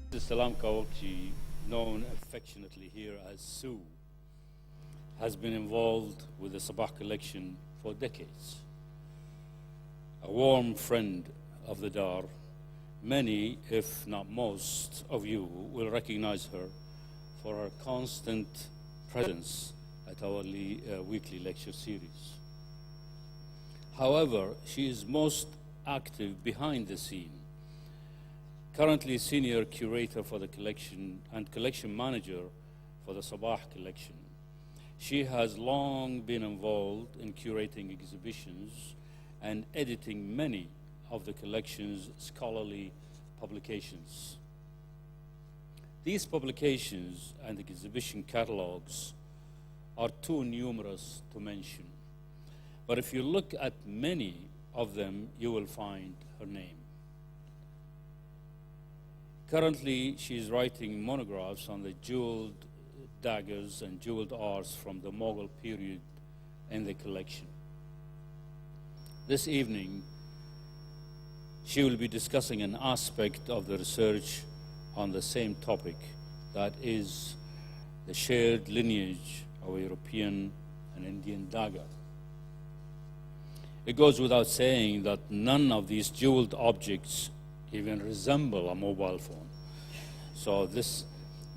The Salam Kaoukji, known affectionately here as Sue, has been involved with the Sabah collection for decades. A warm friend of the Dar, many, if not most, of you will recognize her for her constant presence at our weekly lecture series. However, she is most active behind the scene. Currently senior curator for the collection and collection manager for the Sabah collection. She has long been involved in curating exhibitions and editing many of the collection's scholarly publications. These publications and exhibition catalogs are too numerous to mention, but if you look at many of them, you will find her name. Currently, she is writing monographs on the jeweled daggers and jeweled arts from the Mughal period in the collection. This evening, she will be discussing an aspect of the research on the same topic, that is the shared lineage of a European and Indian dagger. It goes without saying that none of these jeweled objects even resemble a mobile phone. So this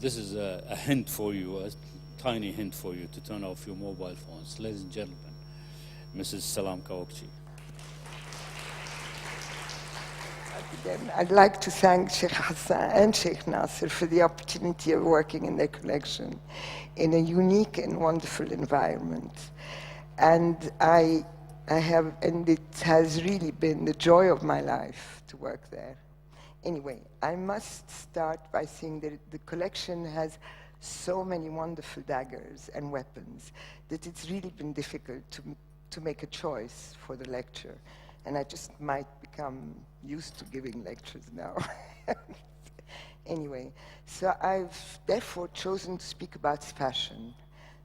is a hint for you, a tiny hint for you to turn off your mobile phones. Ladies and gentlemen, Mrs. Salam Kaoukji. I'd like to thank Sheikh Hassan and Sheikh Nasser for the opportunity of working in their collection in a unique and wonderful environment. And it has really been the joy of my life to work there. Anyway, I must start by saying that the collection has so many wonderful daggers and weapons that it's really been difficult to make a choice for the lecture. And I just might become used to giving lectures now. Anyway, so I've therefore chosen to speak about fashion.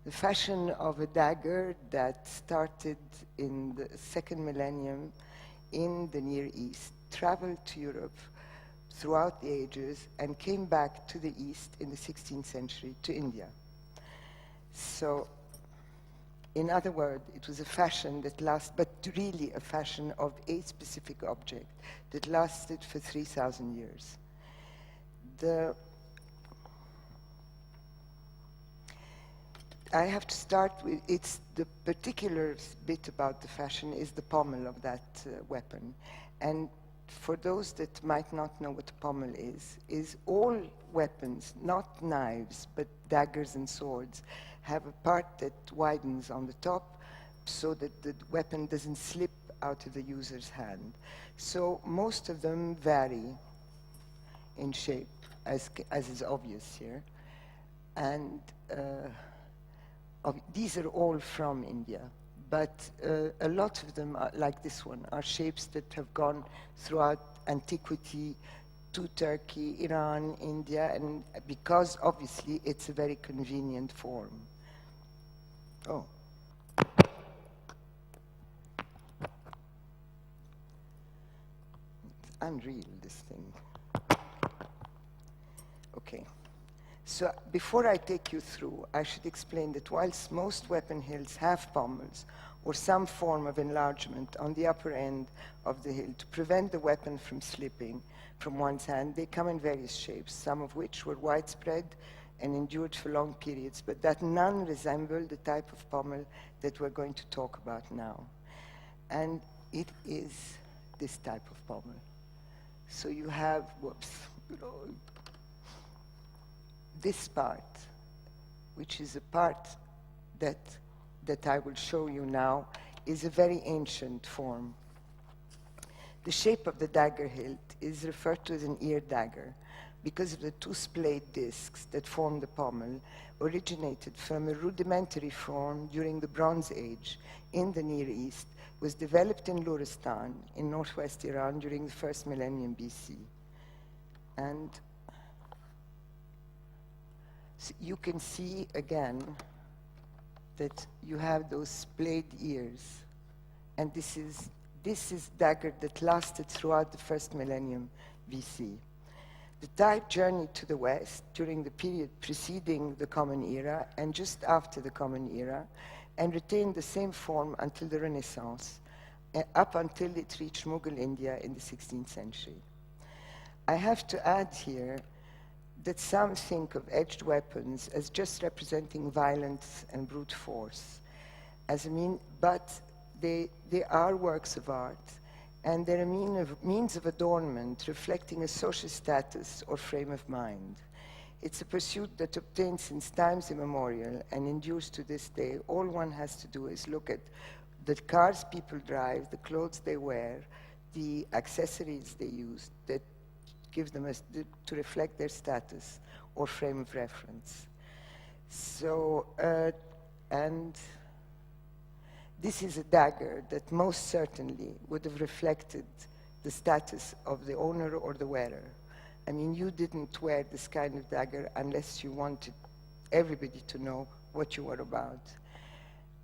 The fashion of a dagger that started in the second millennium in the Near East, traveled to Europe throughout the ages, and came back to the East in the 16th century to India. So, in other words, it was a fashion that lasted, but really a fashion of a specific object that lasted for 3,000 years. I have to start with, the particular bit about the fashion is the pommel of that weapon. And for those that might not know what a pommel is all weapons, not knives, but daggers and swords, have a part that widens on the top so that the weapon doesn't slip out of the user's hand. So most of them vary in shape, as is obvious here. And these are all from India. But a lot of them, like this one, are shapes that have gone throughout antiquity to Turkey, Iran, India, and because obviously it's a very convenient form. Oh. It's unreal, this thing. Okay. So before I take you through, I should explain that whilst most weapon hilts have pommels or some form of enlargement on the upper end of the hilt to prevent the weapon from slipping from one's hand, they come in various shapes, some of which were widespread and endured for long periods, but that none resemble the type of pommel that we're going to talk about now. And it is this type of pommel. So you have, this part, which is a part that I will show you now, is a very ancient form. The shape of the dagger hilt is referred to as an ear dagger because of the two splayed discs that form the pommel, originated from a rudimentary form during the Bronze Age in the Near East, was developed in Luristan in northwest Iran during the first millennium BC. And so you can see again that you have those splayed ears. And this is dagger that lasted throughout the first millennium BC. The type journeyed to the west during the period preceding the Common Era and just after the Common Era, and retained the same form until the Renaissance, up until it reached Mughal India in the 16th century. I have to add here that some think of edged weapons as just representing violence and brute force, but they are works of art, and they're a means of adornment reflecting a social status or frame of mind. It's a pursuit that obtained since times immemorial and endures to this day. All one has to do is look at the cars people drive, the clothes they wear, the accessories they use that give them to reflect their status or frame of reference. So, and this is a dagger that most certainly would have reflected the status of the owner or the wearer. I mean, you didn't wear this kind of dagger unless you wanted everybody to know what you were about.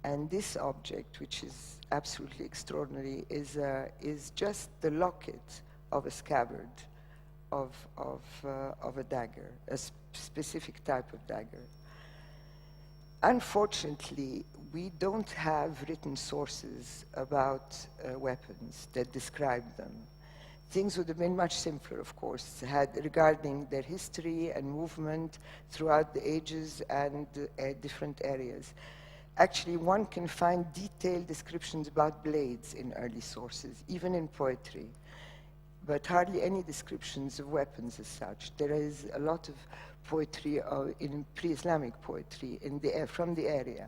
And this object, which is absolutely extraordinary, is just the locket of a scabbard of a dagger, a specific type of dagger. Unfortunately, we don't have written sources about weapons that describe them. Things would have been much simpler, of course, regarding their history and movement throughout the ages and different areas. Actually, one can find detailed descriptions about blades in early sources, even in poetry, but hardly any descriptions of weapons as such. There is a lot of poetry in pre-Islamic poetry from the area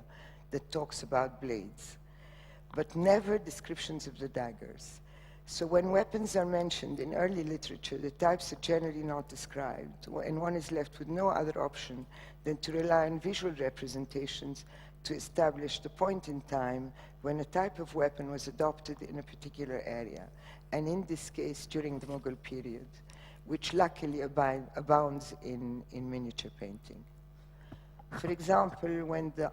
that talks about blades, but never descriptions of the daggers. So when weapons are mentioned in early literature, the types are generally not described, and one is left with no other option than to rely on visual representations to establish the point in time when a type of weapon was adopted in a particular area, and in this case during the Mughal period, which luckily abounds in miniature painting. For example, when the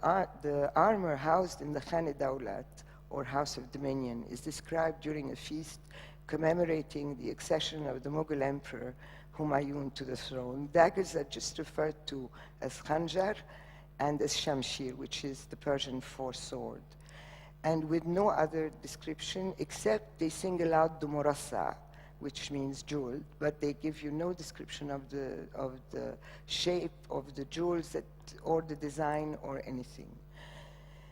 armor housed in the Khan-e-Dawlat, or House of Dominion, is described during a feast commemorating the accession of the Mughal Emperor Humayun to the throne, daggers are just referred to as khanjar and as shamshir, which is the Persian for sword, and with no other description except they single out the murassa, which means jewel, but they give you no description of the shape of the jewels or the design or anything.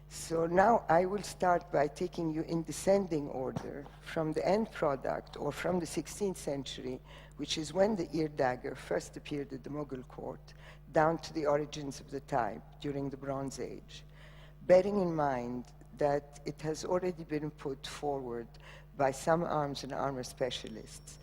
So now I will start by taking you in descending order from the end product, or from the 16th century, which is when the ear dagger first appeared at the Mughal court, down to the origins of the type during the Bronze Age, bearing in mind that it has already been put forward by some arms and armor specialists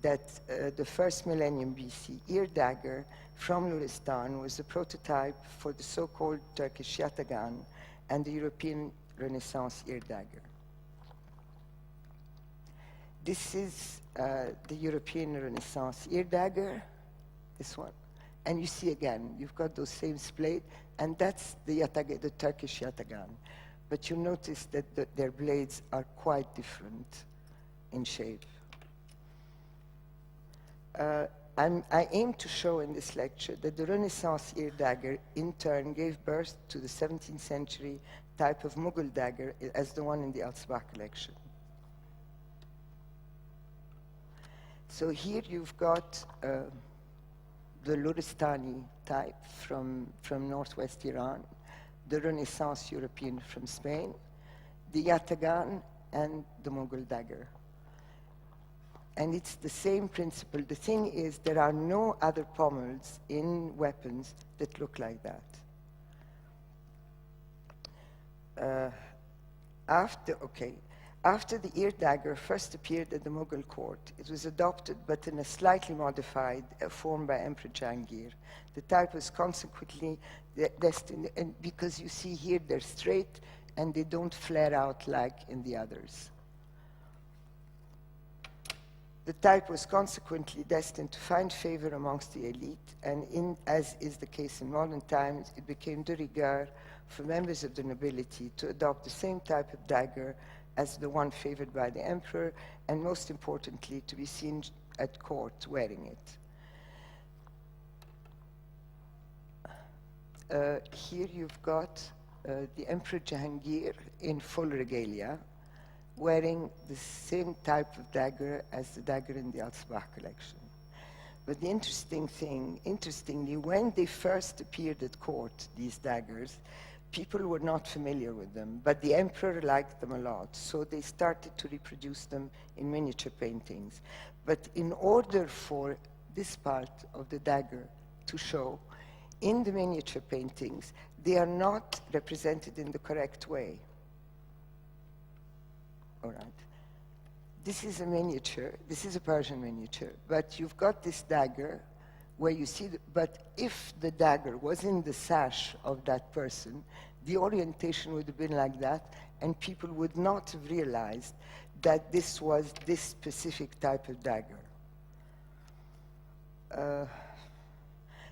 that the first millennium BC ear dagger from Luristan was a prototype for the so-called Turkish yatagan and the European Renaissance ear dagger. This is the European Renaissance ear dagger, this one. And you see again, you've got those same splayed, and that's the yatagan, the Turkish yatagan. But you notice that their blades are quite different in shape. I aim to show in this lecture that the Renaissance ear dagger in turn gave birth to the 17th century type of Mughal dagger as the one in the Al-Sabah collection. So here you've got the Luristani type from northwest Iran, the Renaissance European from Spain, the yatagan, and the Mughal dagger. And it's the same principle. The thing is, there are no other pommels in weapons that look like that. After the ear dagger first appeared at the Mughal court, it was adopted but in a slightly modified form by Emperor Jahangir. The type was consequently destined, and because you see here they're straight and they don't flare out like in the others. The type was consequently destined to find favor amongst the elite, and as is the case in modern times, it became de rigueur for members of the nobility to adopt the same type of dagger as the one favored by the emperor, and most importantly, to be seen at court wearing it. Here you've got the Emperor Jahangir in full regalia, wearing the same type of dagger as the dagger in the Al-Sabah collection. But the interestingly, when they first appeared at court, these daggers, people were not familiar with them, but the emperor liked them a lot, so they started to reproduce them in miniature paintings. But in order for this part of the dagger to show, in the miniature paintings, they are not represented in the correct way. All right. This is a miniature, this is a Persian miniature, but you've got this dagger where you see, but if the dagger was in the sash of that person, the orientation would have been like that, and people would not have realized that this was this specific type of dagger.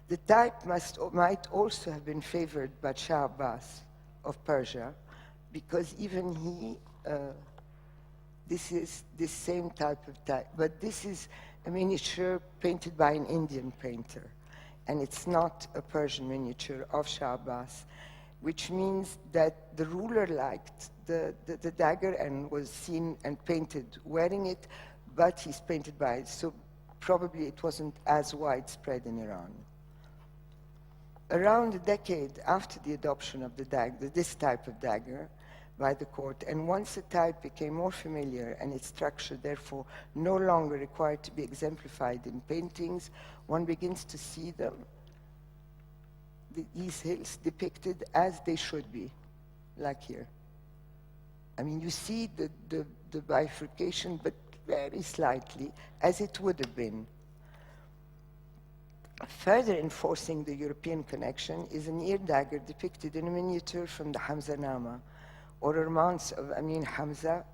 The type might also have been favored by Shah Abbas of Persia, because even he, this is this same type of type, but this is a miniature painted by an Indian painter, and it's not a Persian miniature of Shah Abbas, which means that the ruler liked the dagger and was seen and painted wearing it, but he's painted by it, so probably it wasn't as widespread in Iran. Around a decade after the adoption of the dagger, this type of dagger, by the court, and once the type became more familiar and its structure therefore no longer required to be exemplified in paintings, one begins to see them, these hills depicted as they should be, like here. I mean, you see the bifurcation, but very slightly, as it would have been. Further enforcing the European connection is an ear dagger depicted in a miniature from the Hamza Nama, or a romance of Amin Hamza,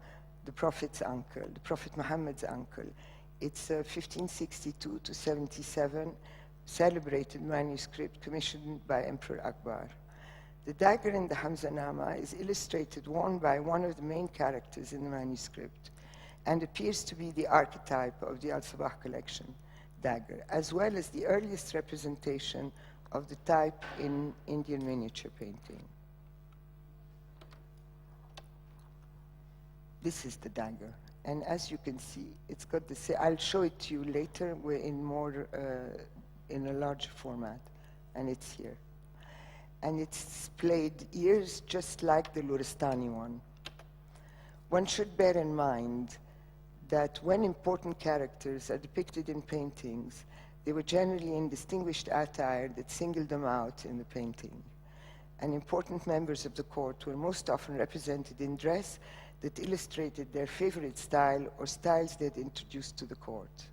the Prophet's uncle, the Prophet Muhammad's uncle. It's a 1562 to 77 celebrated manuscript commissioned by Emperor Akbar. The dagger in the Hamza Nama is illustrated worn by one of the main characters in the manuscript and appears to be the archetype of the Al-Sabah collection dagger, as well as the earliest representation of the type in Indian miniature painting. This is the dagger, and as you can see, it's got the same. I'll show it to you later. We're in more, in a larger format, and it's here. And it's displayed ears just like the Luristani one. One should bear in mind that when important characters are depicted in paintings, they were generally in distinguished attire that singled them out in the painting. And important members of the court were most often represented in dress that illustrated their favorite style or styles they had introduced to the court.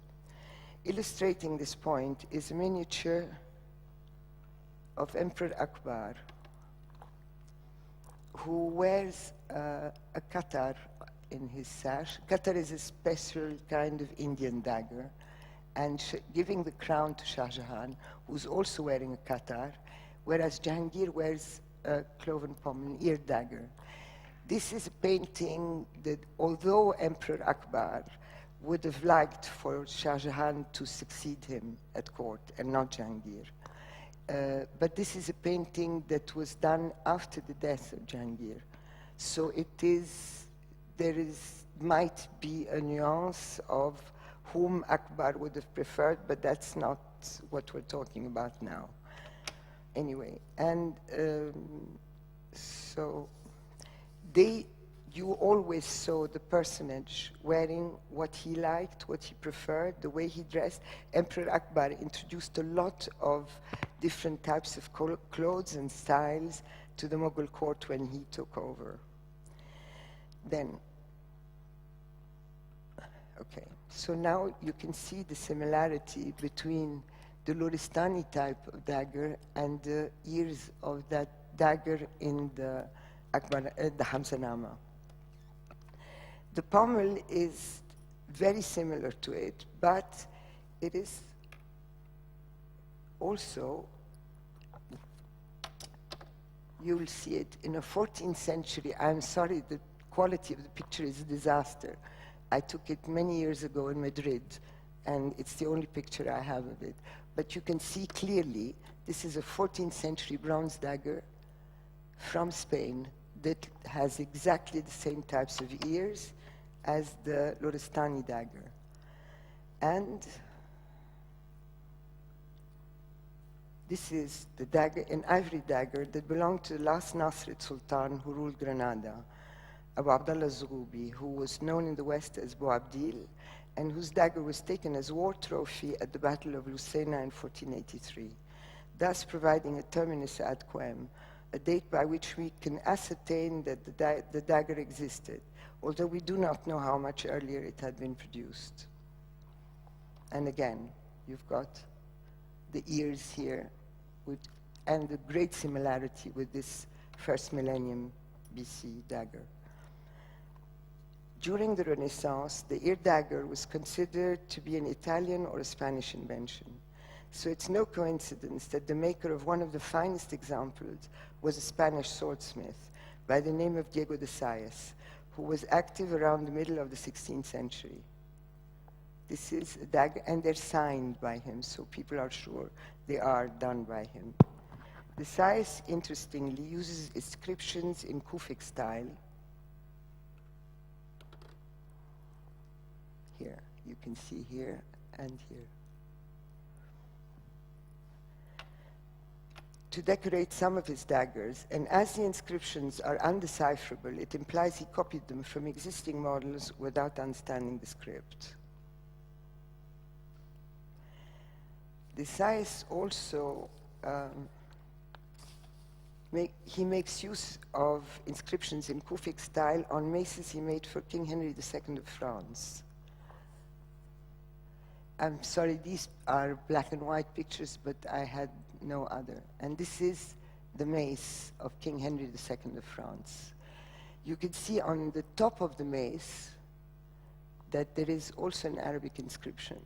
Illustrating this point is a miniature of Emperor Akbar, who wears a qatar in his sash. Qatar is a special kind of Indian dagger, and giving the crown to Shah Jahan, who's also wearing a qatar, whereas Jahangir wears a cloven pommel ear dagger. This is a painting that, although Emperor Akbar would have liked for Shah Jahan to succeed him at court and not Jahangir, but this is a painting that was done after the death of Jahangir. So might be a nuance of whom Akbar would have preferred, but that's not what we're talking about now. Anyway, and so you always saw the personage wearing what he liked, what he preferred, the way he dressed. Emperor Akbar introduced a lot of different types of clothes and styles to the Mughal court when he took over. Then, okay, so now you can see the similarity between the Luristani type of dagger and the ears of that dagger in the Hamza Nama. The pommel is very similar to it, but it is you will see it in a 14th century. I'm sorry, the quality of the picture is a disaster. I took it many years ago in Madrid, and it's the only picture I have of it. But you can see clearly, this is a 14th century bronze dagger from Spain that has exactly the same types of ears as the Lorestani dagger. And this is the dagger, an ivory dagger that belonged to the last Nasrid Sultan who ruled Granada, Abu Abdullah Zughoubi, who was known in the West as Boabdil, and whose dagger was taken as war trophy at the Battle of Lucena in 1483, thus providing a terminus ad quem, a date by which we can ascertain that the dagger existed, although we do not know how much earlier it had been produced. And again, you've got the ears here, and the great similarity with this first millennium BC dagger. During the Renaissance, the ear dagger was considered to be an Italian or a Spanish invention. So it's no coincidence that the maker of one of the finest examples was a Spanish swordsmith by the name of Diego de Sayas, who was active around the middle of the 16th century. This is a dagger, and they're signed by him, so people are sure they are done by him. De Sayas, interestingly, uses inscriptions in Kufic style. Here, you can see here and here. To decorate some of his daggers, and as the inscriptions are undecipherable, it implies he copied them from existing models without understanding the script. De Sayas also makes use of inscriptions in Kufic style on maces he made for King Henry II of France. I'm sorry, these are black and white pictures, but I had no other. And this is the mace of King Henry II of France. You can see on the top of the mace that there is also an Arabic inscription.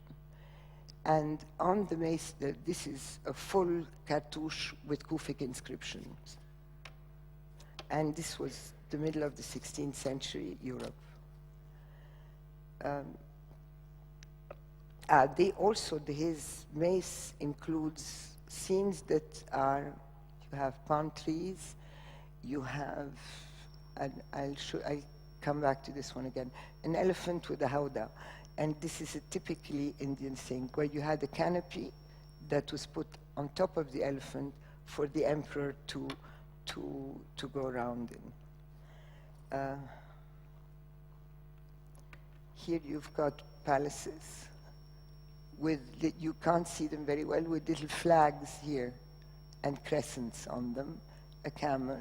And on the mace, this is a full cartouche with Kufic inscriptions. And this was the middle of the 16th century Europe. His mace includes scenes that are, you have palm trees, you have, and I'll come back to this one again, an elephant with a howdah. And this is a typically Indian thing, where you had a canopy that was put on top of the elephant for the emperor to go around in. Here you've got palaces you can't see them very well, with little flags here and crescents on them, a camel,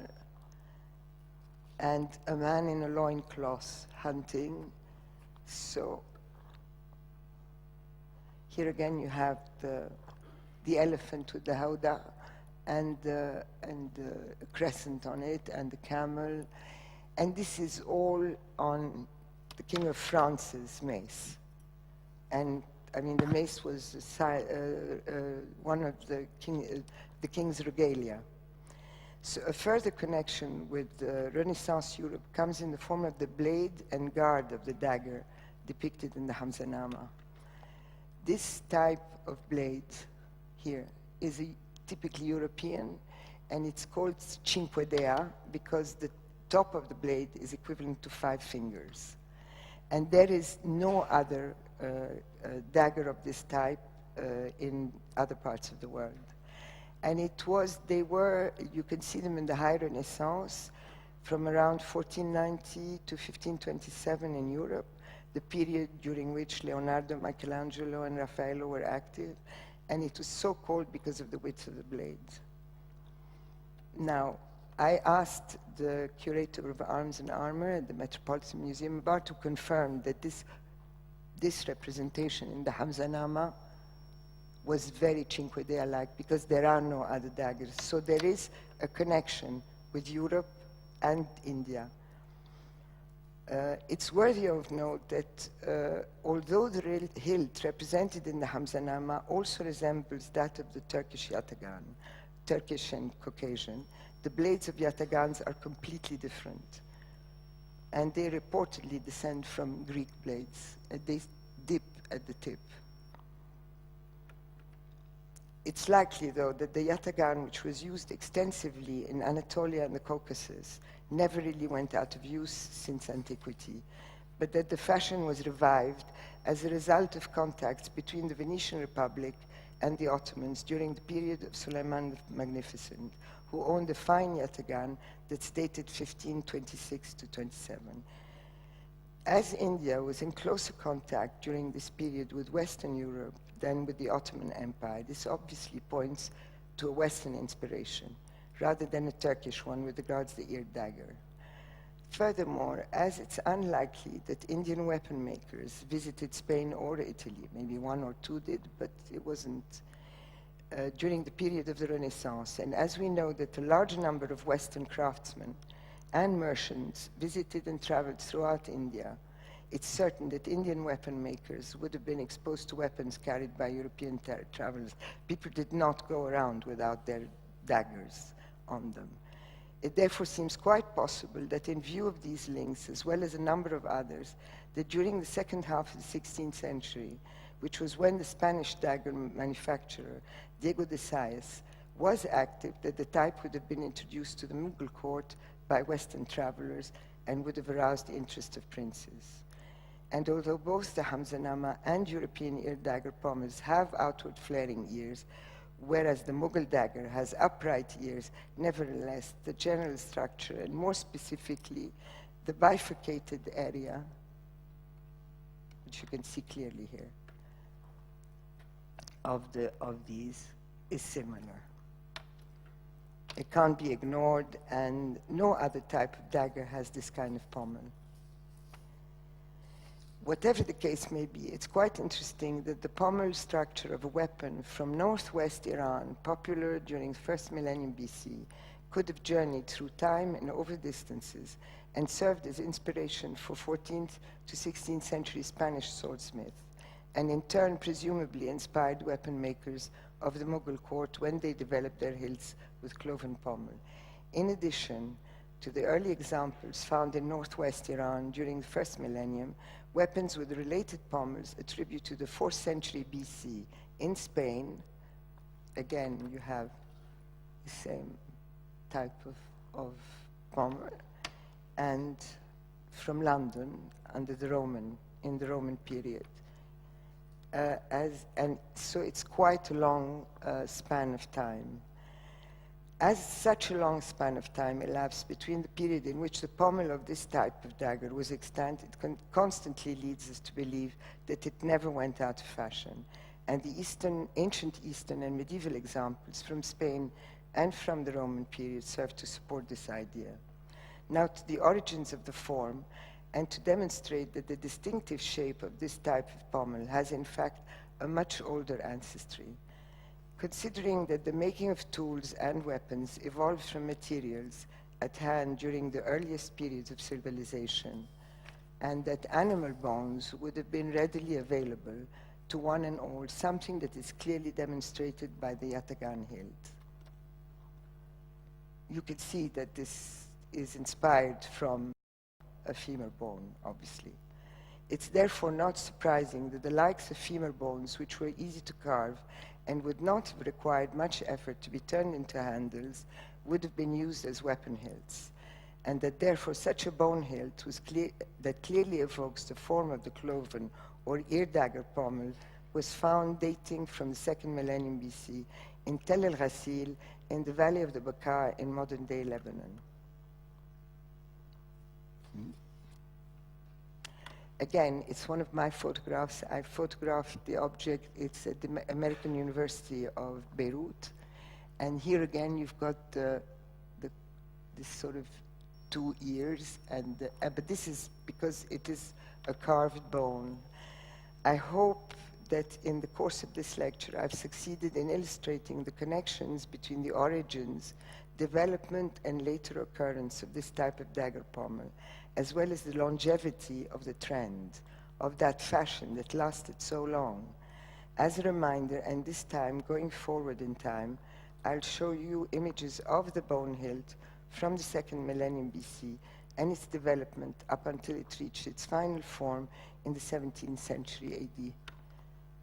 and a man in a loincloth hunting. So here again you have the elephant with the howdah and a crescent on it and the camel. And this is all on the King of France's mace. And I mean, the mace was one of the king's regalia. So a further connection with Renaissance Europe comes in the form of the blade and guard of the dagger depicted in the Hamzanama. This type of blade here is typically European, and it's called cinque dea because the top of the blade is equivalent to 5 fingers. And there is no other dagger of this type in other parts of the world. And you can see them in the High Renaissance from around 1490 to 1527 in Europe, the period during which Leonardo, Michelangelo, and Raffaello were active. And it was so called because of the width of the blades. Now, I asked the curator of arms and armor at the Metropolitan Museum about to confirm that this representation in the Hamzanama was very Cinque Dea-like, because there are no other daggers. So there is a connection with Europe and India. It's worthy of note that although the hilt represented in the Hamzanama also resembles that of the Turkish yataghan, Turkish and Caucasian, the blades of yatagans are completely different. And they reportedly descend from Greek blades. They dip at the tip. It's likely, though, that the yatagan, which was used extensively in Anatolia and the Caucasus, never really went out of use since antiquity, but that the fashion was revived as a result of contacts between the Venetian Republic and the Ottomans during the period of Suleiman the Magnificent, who owned a fine yatagan that's dated 1526 to 27. As India was in closer contact during this period with Western Europe than with the Ottoman Empire, this obviously points to a Western inspiration, rather than a Turkish one with regards to the eared dagger. Furthermore, as it's unlikely that Indian weapon makers visited Spain or Italy, maybe one or two did, but it wasn't during the period of the Renaissance, and as we know that a large number of Western craftsmen and merchants visited and traveled throughout India, it's certain that Indian weapon makers would have been exposed to weapons carried by European travelers. People did not go around without their daggers on them. It therefore seems quite possible that in view of these links, as well as a number of others, that during the second half of the 16th century, which was when the Spanish dagger manufacturer, Diego de Sayas, was active, that the type would have been introduced to the Mughal court by Western travelers and would have aroused the interest of princes. And although both the Hamzanama and European ear dagger pommels have outward flaring ears, whereas the Mughal dagger has upright ears, nevertheless, the general structure, and more specifically, the bifurcated area, which you can see clearly here, of these is similar. It can't be ignored, and no other type of dagger has this kind of pommel. Whatever the case may be, it's quite interesting that the pommel structure of a weapon from northwest Iran, popular during the first millennium BC, could have journeyed through time and over distances and served as inspiration for 14th to 16th century Spanish swordsmiths, and in turn presumably inspired weapon makers of the Mughal court when they developed their hilts with cloven pommel. In addition to the early examples found in northwest Iran during the first millennium, weapons with related pommels attributed to the 4th century BC in Spain, again you have the same type of pommel, and from London under the in the Roman period. And so it's quite a long span of time. As such a long span of time elapsed between the period in which the pommel of this type of dagger was extant, it constantly leads us to believe that it never went out of fashion. And the ancient Eastern and medieval examples from Spain and from the Roman period serve to support this idea. Now to the origins of the form, and to demonstrate that the distinctive shape of this type of pommel has in fact a much older ancestry. Considering that the making of tools and weapons evolved from materials at hand during the earliest periods of civilization, and that animal bones would have been readily available to one and all, something that is clearly demonstrated by the yatagan hilt. You can see that this is inspired from a femur bone, obviously. It's therefore not surprising that the likes of femur bones, which were easy to carve and would not have required much effort to be turned into handles, would have been used as weapon hilts, and that therefore such a bone hilt that clearly evokes the form of the cloven or ear dagger pommel was found dating from the 2nd millennium BC in Tel el-Ghasil in the valley of the Bekaa in modern-day Lebanon. Again, it's one of my photographs. I photographed the object. It's at the American University of Beirut. And here again, you've got this sort of 2 ears. But this is because it is a carved bone. I hope that in the course of this lecture, I've succeeded in illustrating the connections between the origins, development, and later occurrence of this type of dagger pommel, as well as the longevity of the trend of that fashion that lasted so long. As a reminder, and this time going forward in time, I'll show you images of the bone hilt from the second millennium BC and its development up until it reached its final form in the 17th century AD.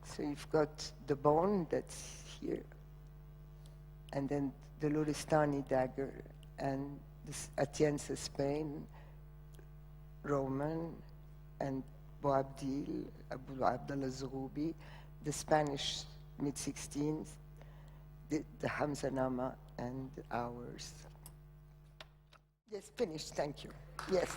So you've got the bone that's here, and then the Luristani dagger, and this Atienza, Spain, Roman, and Boabdil, Abu Abdallah Zughoubi, the Spanish mid-16th, the Hamza Nama, and ours. Yes, finished, thank you. Yes.